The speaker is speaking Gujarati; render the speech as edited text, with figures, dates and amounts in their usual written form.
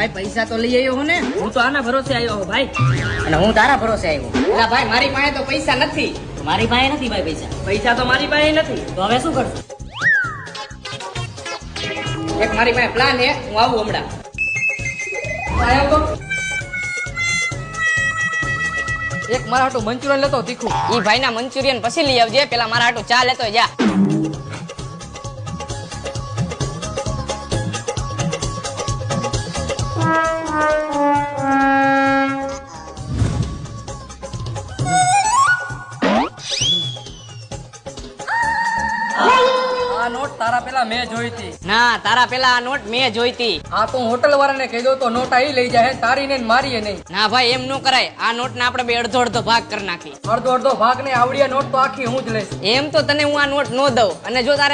ભાઈ પૈસા તો લઈ આવ્યો હું ને. હું તો આના ભરોસે આવ્યો હું ભાઈ. અને હું તારા ભરોસે આવ્યો. એટલે ભાઈ મારી પાસે તો પૈસા નથી. મારી પાસે નથી ભાઈ પૈસા. પૈસા તો મારી પાસે નથી. તો હવે શું કરશું? એક મારી પાસે પ્લાન હે, હું આવું હમણાં. એક મારા હાટું મંચુરિયન લેતો તીખું. ઈ ભાઈના મંચુરિયન પછી લઈ આવજે, પેલા મારા હાટું ચા લેતો જા. આ નોટ તારા પેલા મેં જોઈ હતી. ના, તારા પેલા આ નોટ મેં જોઈતી. આ તો હોટલ વાળાને કહી દો તો નોટ આઈ લઈ જાય, તારી ને મારી નહીં. ના ભાઈ, એમ નો કરાય. આ નોટ ને આપણે બે અડધો અડધો ભાગ કરી નાખી. અડધો અડધો ભાગ ને આવડિયા નોટ તો આખી હું જ લઈશ. એમ તો તને હું આ નોટ નો દઉં, અને જો તારે